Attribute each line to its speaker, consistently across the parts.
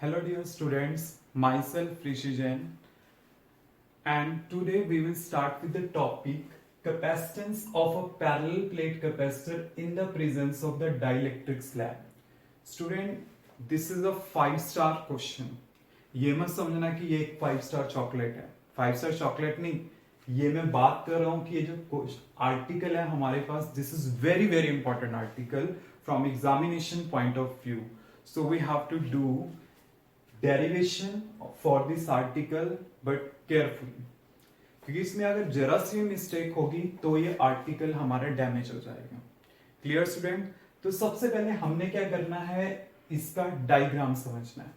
Speaker 1: Hello dear students, myself Rishi Jain, and today we will start with the topic capacitance of a parallel plate capacitor in the presence of the dielectric slab. Student, this is a 5-star question. ये मत समझना कि ये एक five-star chocolate है, five-star chocolate नहीं, ये मैं बात कर रहा हूं कि ये जो आर्टिकल है हमारे पास, this is very very important article from examination point of view. So we have to do derivation for this article but carefully, क्योंकि इसमें अगर जरा सी मिस्टेक होगी तो ये आर्टिकल हमारा डैमेज हो जाएगा. Clear student? तो सबसे पहले हमने क्या करना है, इसका डायग्राम समझना है.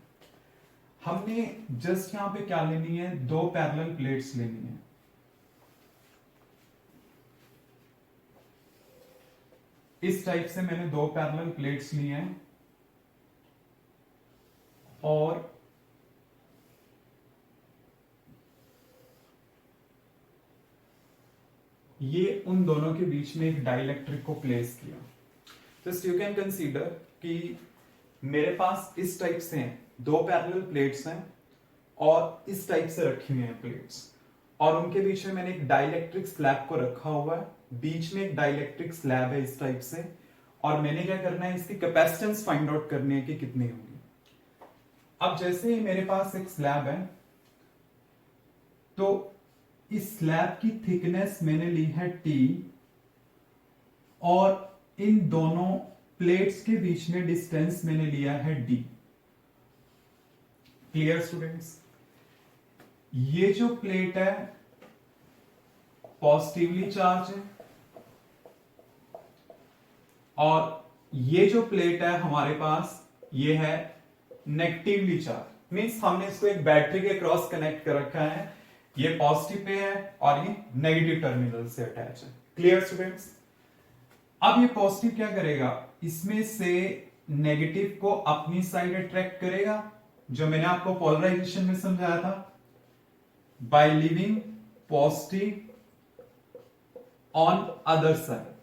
Speaker 1: हमने जस्ट यहां पे क्या लेनी है, दो पैरेलल प्लेट्स लेनी है. इस टाइप से मैंने दो पैरेलल प्लेट्स ली हैं और ये उन दोनों के बीच में एक डाइलेक्ट्रिक को प्लेस किया. जस्ट यू कैन कंसीडर कि मेरे पास इस टाइप से हैं, दो पैरेलल प्लेट्स हैं और इस टाइप से रखी हुई हैं प्लेट्स, और उनके बीच में मैंने एक डाइलेक्ट्रिक स्लैब को रखा हुआ है. बीच में एक डाइलेक्ट्रिक स्लैब है इस टाइप से, और मैंने क्या करना है, इसकी कैपेसिटेंस फाइंड आउट करनी है कि कितनी होगी. अब जैसे ही मेरे पास एक स्लैब है, तो इस स्लैब की थिकनेस मैंने ली है T, और इन दोनों प्लेट्स के बीच में डिस्टेंस मैंने लिया है D. Clear students? ये जो प्लेट है पॉजिटिवली चार्ज है, और ये जो प्लेट है हमारे पास ये है नेगेटिवली चार्ज. मींस हमने इसको एक बैटरी के क्रॉस कनेक्ट कर रखा है. ये पॉजिटिव पे है और ये नेगेटिव टर्मिनल से अटैच है. Clear students? अब ये पॉजिटिव क्या करेगा, इसमें से नेगेटिव को अपनी साइड अट्रैक्ट करेगा, जो मैंने आपको पोलराइजेशन में समझाया था, by leaving positive on other side.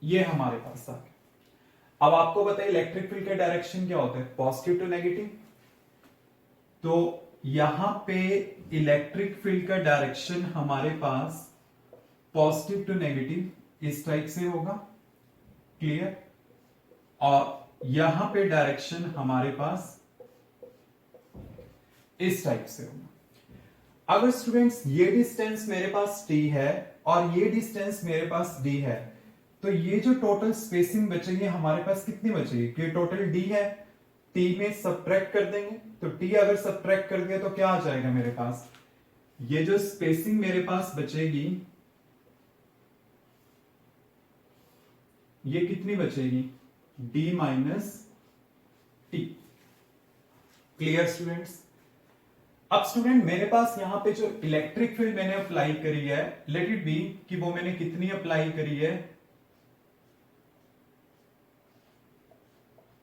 Speaker 1: ये हमारे पास आ गया. अब आपको पता है इलेक्ट्रिक फील्ड का डायरेक्शन क्या होता है, पॉजिटिव टू नेगेटिव. तो यहां पे इलेक्ट्रिक फील्ड का डायरेक्शन हमारे पास पॉजिटिव टू नेगेटिव इस टाइप से होगा. क्लियर? और यहां पे डायरेक्शन हमारे पास इस टाइप से होगा. अगर स्टूडेंट्स ये डिस्टेंस मेरे पास t है और ये डिस्टेंस मेरे पास d है, तो ये जो टोटल स्पेसिंग बचेगी हमारे पास कितनी बचेगी, ये टोटल d है, t में सब्ट्रैक्ट कर देंगे. तो t अगर सब्ट्रैक्ट कर दिया तो क्या आ जाएगा मेरे पास, ये जो स्पेसिंग मेरे पास बचेगी ये कितनी बचेगी, d minus T. Clear students? अब स्टूडेंट मेरे पास यहां पे जो इलेक्ट्रिक फील्ड मैंने अप्लाई करी है, लेट इट बी कि वो मैंने कितनी अप्लाई करी है,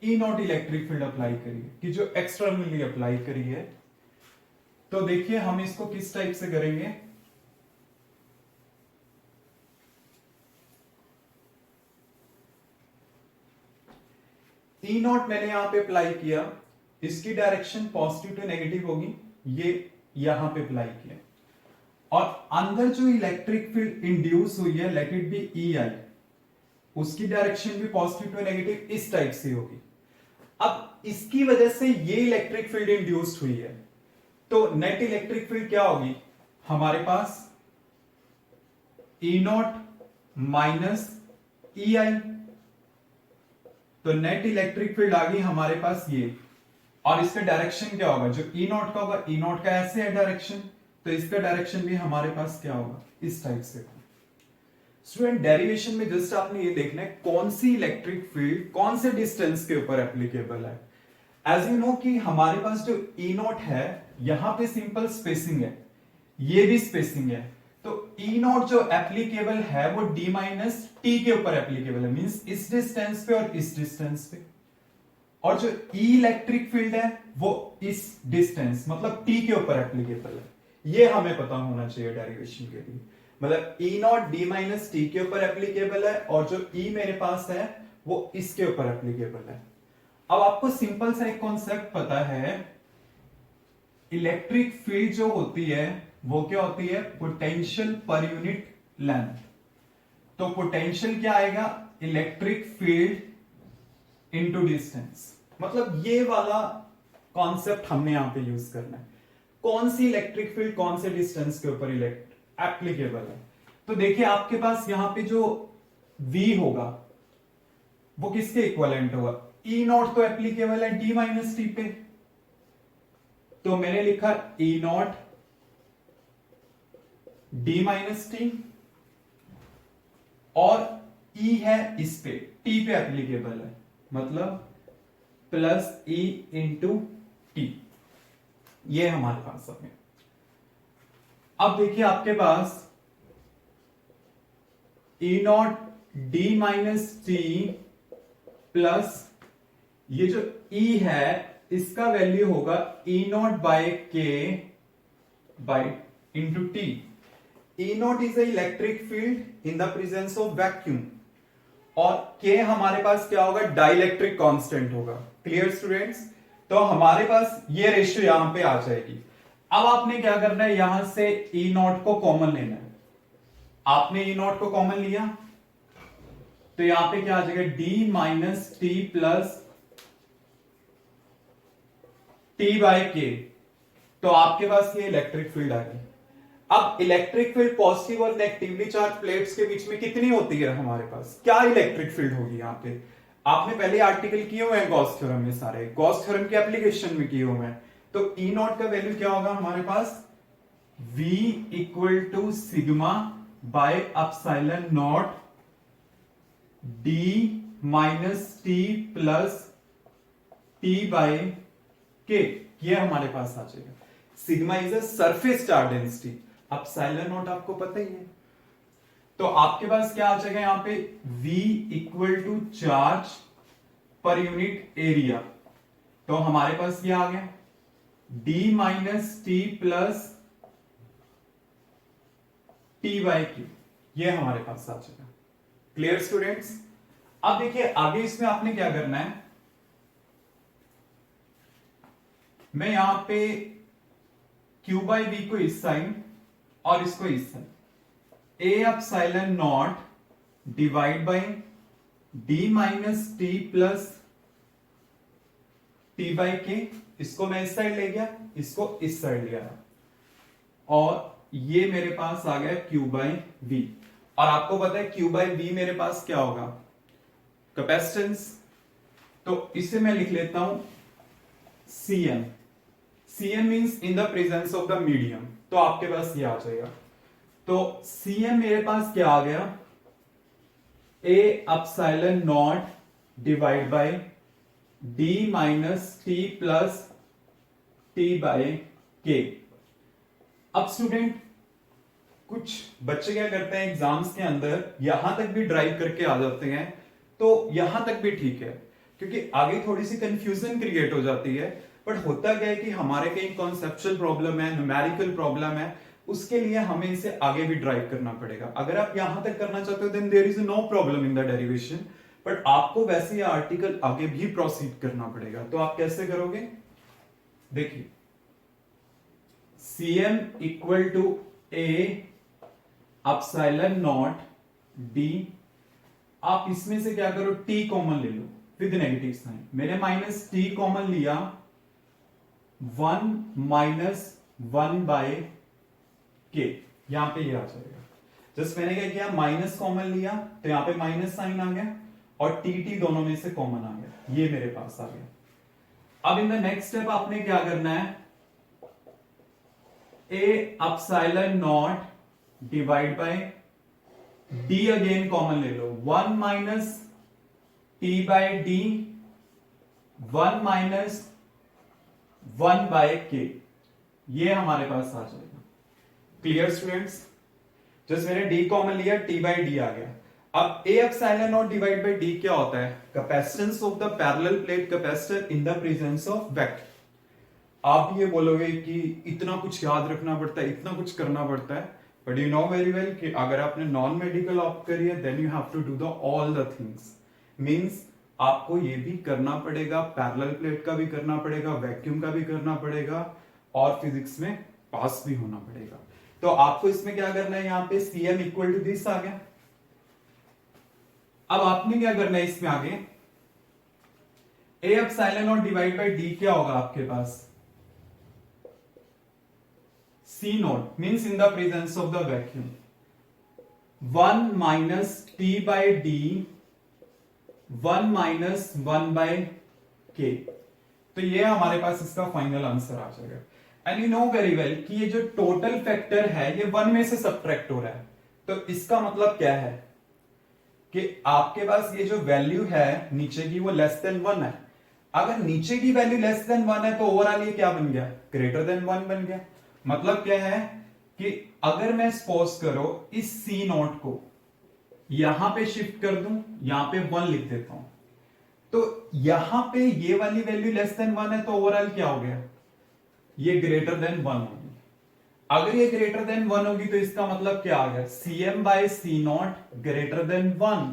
Speaker 1: ई नॉट इलेक्ट्रिक फील्ड अप्लाई करी है, कि जो एक्सटर्नली अप्लाई करी है. तो देखिए हम इसको किस टाइप से करेंगे, ई नॉट मैंने यहां पे अप्लाई किया, इसकी डायरेक्शन पॉजिटिव टू नेगेटिव होगी, ये यहां पे अप्लाई किया, और अंदर जो इलेक्ट्रिक फील्ड इंड्यूस हुई है, लेट इट बी ई आई, उसकी डायरेक्शन भी पॉजिटिव टू नेगेटिव इस टाइप से होगी. अब इसकी वजह से ये इलेक्ट्रिक फील्ड इंड्यूस्ड हुई है, तो नेट इलेक्ट्रिक फील्ड क्या होगी हमारे पास, ई नॉट माइनस ई आई. तो नेट इलेक्ट्रिक फील्ड आ गई हमारे पास ये, और इसका डायरेक्शन क्या होगा, जो ई नॉट का होगा, ई नॉट का ऐसे है डायरेक्शन, तो इसका डायरेक्शन भी हमारे पास क्या होगा, इस टाइप से. स्टूडेंट डेरिवेशन में जस्ट आपने ये देखना है कौन सी इलेक्ट्रिक फील्ड कौन से डिस्टेंस के ऊपर एप्लीकेबल है. एज यू नो कि हमारे पास जो ई नॉट है, यहां पे सिंपल स्पेसिंग है, ये भी स्पेसिंग है, तो ई नॉट जो एप्लीकेबल है वो डी माइनस टी के ऊपर एप्लीकेबल है, मींस इस डिस्टेंस पे और इस डिस्टेंस पे. और जो ई इलेक्ट्रिक फील्ड है वो इस डिस्टेंस मतलब टी के ऊपर एप्लीकेबल है. ये हमें पता होना चाहिए डेरिवेशन के लिए. मतलब ई नॉट डी माइनस टी के ऊपर एप्लीकेबल है, और जो ई मेरे पास है वो इसके ऊपर एप्लीकेबल है. अब आपको सिंपल सा एक कॉन्सेप्ट पता है इलेक्ट्रिक फील्ड जो होती है वो क्या होती है, पोटेंशियल पर यूनिट लेंथ। तो पोटेंशियल क्या आएगा, इलेक्ट्रिक फील्ड इनटू डिस्टेंस। मतलब ये वाला कॉन्सेप्ट हमने यहां पे यूज करना है। कौन सी इलेक्ट्रिक फील्ड कौन से डिस्टेंस के ऊपर एप्लीकेबल है। तो देखिए आपके पास यहां पे जो V होगा वो किसके इक्विवेलेंट होगा, E नॉट तो एप्लीकेबल है D माइनस टी पे। तो मैंने लिखा E not D minus T, और E है इस पे T पे एप्लीकेबल है, मतलब प्लस E इंटू टी। ये हमारे पास है। अब देखिए आपके पास E not D minus T plus ये जो E है इसका वैल्यू होगा E नॉट बाय के bye into T. E not is a electric field in the presence of vacuum, और K हमारे पास क्या होगा, डाइलेक्ट्रिक कांस्टेंट होगा। Clear students. तो हमारे पास ये रेशियो यहां पे आ जाएगी। अब आपने क्या करना है, यहां से E नॉट को कॉमन लेना है। आपने E नॉट को कॉमन लिया तो यहां पे क्या आ जाएगा, D minus T plus T by K. तो आपके पास ये इलेक्ट्रिक फील्ड आ गई। अब इलेक्ट्रिक फील्ड पॉजिटिव और नेगेटिवली चार्ज प्लेट्स के बीच में कितनी होती है हमारे पास, क्या इलेक्ट्रिक फील्ड होगी यहाँ पे। आपने पहले आर्टिकल किए हुए हैं गॉस थ्योरम में, सारे गॉस थ्योरम के एप्लीकेशन में किए हुए हैं। तो E नॉट का वैल्यू क्या होगा हमारे पास, V equal to sigma by epsilon naught D minus T plus T by K. ये हमारे पास आ जाएगा। Sigma is a surface charge density, epsilon naught आपको पता ही है। तो आपके पास क्या आ जाएगा यहां पे, V equal to charge per unit area. तो हमारे पास ये आ गया D minus T plus T by Q. ये हमारे पास आ जाएगा। Clear students. अब देखिए आगे इसमें आपने क्या करना है, मैं यहां पे Q बाई वी को इस साइन और इसको इस sign, A epsilon not divide by D minus T plus T by K. इसको मैं इस साइड ले गया, इसको इस साइड ले आया, और ये मेरे पास आ गया Q बाई वी। और आपको पता है Q बाई वी मेरे पास क्या होगा, कैपेसिटेंस। तो इसे मैं लिख लेता हूं Cm। Cm means in the presence of the medium. तो आपके पास ये आ जाएगा। तो Cm मेरे पास क्या आ गया, A epsilon not divide by D minus T plus T by K. अब स्टूडेंट कुछ बच्चे क्या करते हैं एग्जाम्स के अंदर यहां तक भी ड्राइव करके आ जाते हैं, तो यहां तक भी ठीक है, क्योंकि आगे थोड़ी सी कंफ्यूजन क्रिएट हो जाती है। बट होता क्या है कि हमारे कहीं कॉन्सेप्चुअल प्रॉब्लम है, न्यूमेरिकल प्रॉब्लम है, उसके लिए हमें इसे आगे भी ड्राइव करना पड़ेगा। अगर आप यहां तक करना चाहते हो then there is no problem in the derivation, but आपको वैसे ये आर्टिकल आगे भी प्रोसीड करना पड़ेगा। तो आप कैसे करोगे, देखिए Cm equal to A epsilon naught D। आप इसमें से क्या करो, T कॉमन ले लो विद नेगेटिव साइन। मैंने माइनस T कॉमन लिया, 1 माइनस 1 बाय के, यहां पे ये आ जाएगा। जस्ट मैंने क्या किया, माइनस कॉमन लिया तो यहां पे माइनस साइन आ गया, और टी दोनों में से कॉमन आ गया, ये मेरे पास आ गया। अब इन द नेक्स्ट स्टेप आपने क्या करना है, A epsilon not divide by D again common ले लो, 1 minus T by D, 1 minus 1 by K. ये हमारे पास आ जाएगा। Clear students. जस्ट मैंने D कॉमन लिया, T बाय डी आ गया। अब A epsilon not divide by D क्या होता है, capacitance of the parallel plate capacitor in the presence of vacuum. आप ये बोलोगे कि इतना कुछ याद रखना पड़ता है, इतना कुछ करना पड़ता है, but you know very well कि अगर आपने नॉन मेडिकल ऑप्ट करी है then you have to do the all the things. Means आपको ये भी करना पड़ेगा, पैरेलल प्लेट का भी करना पड़ेगा, वैक्यूम का भी करना पड़ेगा, और फिजिक्स में पास भी होना पड़ेगा। तो आपको इसमें क्या करना है, यहाँ पे Cm इक्वल टू दिस आ गया। अब आपने क्या करना है इसमें आगे, A epsilon not divide by D क्या होगा आपके पास, C not means in the presence of the vacuum 1 minus T by D 1 minus 1 by K. तो ये हमारे पास इसका फाइनल आंसर आ जाएगा। And you know very well कि ये जो टोटल फैक्टर है ये 1 में से सब्ट्रैक्ट हो रहा है, तो इसका मतलब क्या है कि आपके पास ये जो वैल्यू है नीचे की वो लेस देन 1 है। अगर नीचे की वैल्यू लेस देन 1 है तो ओवरऑल ये क्या बन गया, ग्रेटर देन 1 बन गया। मतलब क्या है कि अगर मैं सपोज करो इस सी नोट को यहां पे शिफ्ट कर दूं, यहां पे 1 लिख देता हूं, तो यहां पे ये वाली वैल्यू लेस देन 1 है तो ओवरऑल क्या हो गया, ये ग्रेटर देन 1 होगी। अगर ये ग्रेटर देन 1 होगी तो इसका मतलब क्या आ गया, Cm by C naught greater than 1।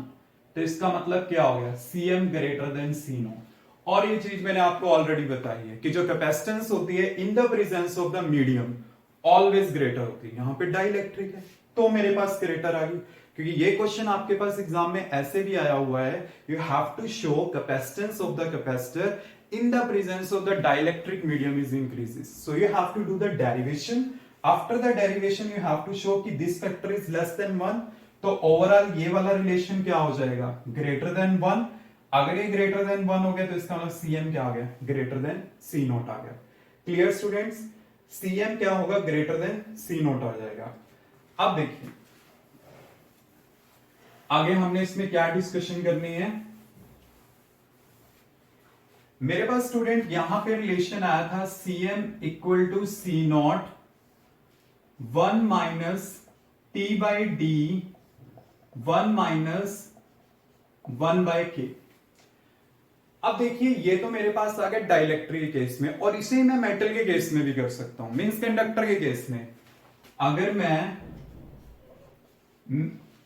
Speaker 1: तो इसका मतलब क्या हो गया, Cm greater than C naught. और ये चीज मैंने आपको ऑलरेडी बताई है कि जो कैपेसिटेंस होती है इन the presence of the medium always greater होती है। यहां पे डाइलेक्ट्रिक है तो मेरे पास ग्रेटर आ गई, क्योंकि ये क्वेश्चन आपके पास एग्जाम में ऐसे भी आया हुआ है, you have to show capacitance of the capacitor in the presence of the dielectric medium is increases. So you have to do the derivation. After the derivation you have to show कि this factor is less than 1, तो overall ये वाला relation क्या हो जाएगा, greater than 1। अगर ये greater than 1 हो गया तो इसका मतलब Cm क्या आ गया, ग्रेटर देन C नोट आ गया। क्लियर स्टूडेंट्स, Cm क्या होगा, ग्रेटर देन C नोट आ जाएगा। अब देखिए आगे हमने इसमें क्या डिस्कशन करनी है। मेरे पास स्टूडेंट यहां पे रिलेशन आया था Cm equal to C naught 1 minus T by D 1 minus 1 by K. अब देखिए ये तो मेरे पास आ गया डाइलेक्ट्रिक के केस में, और इसे मैं मेटल के केस में भी कर सकता हूं, मींस कंडक्टर के केस में। अगर मैं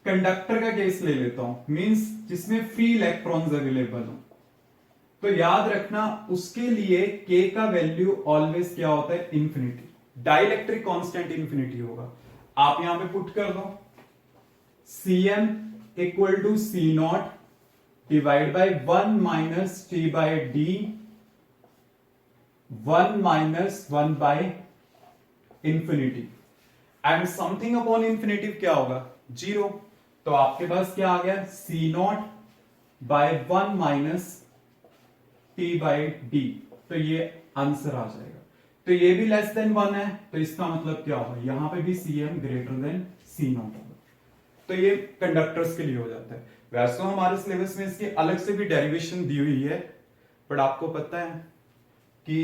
Speaker 1: कंडक्टर का केस ले लेता हूं, मींस जिसमें फ्री इलेक्ट्रॉन्स अवेलेबल हो, तो याद रखना उसके लिए k का वैल्यू ऑलवेज क्या होता है, इंफिनिटी। डाइलेक्ट्रिक कांस्टेंट इंफिनिटी होगा। आप यहां पे पुट कर दो Cm equal to C not divide by 1 minus T by D 1 minus 1 by infinity, and something upon infinity क्या होगा, 0। तो आपके पास क्या आ गया, C not by 1 minus T by D. तो ये आंसर आ जाएगा। तो ये भी लेस देन 1 है, तो इसका मतलब क्या होगा, यहां पे भी Cm greater than C naught होगा। तो ये कंडक्टर्स के लिए हो जाता है। वैसे तो हमारे सिलेबस में इसकी अलग से भी डेरिवेशन दी हुई है, बट आपको पता है कि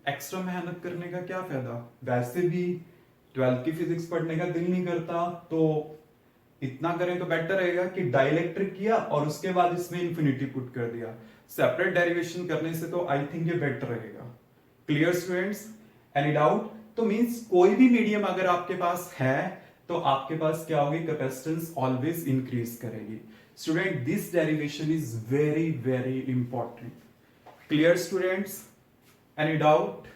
Speaker 1: एक्स्ट्रा मेहनत करने का क्या फायदा। वैसे भी 12th की फिजिक्स पढ़ने का दिल नहीं करता, तो इतना करें तो बेटर रहेगा कि डाइलेक्ट्रिक किया और उसके बाद इसमें इंफिनिटी पुट कर दिया। सेपरेट डेरिवेशन करने से तो आई थिंक ये बेटर रहेगा। Clear students, any doubt? तो मींस कोई भी मीडियम अगर आपके पास है तो आपके पास क्या होगी, कैपेसिटेंस ऑलवेज इंक्रीज करेगी। Student this derivation is very very important. Clear students, any doubt?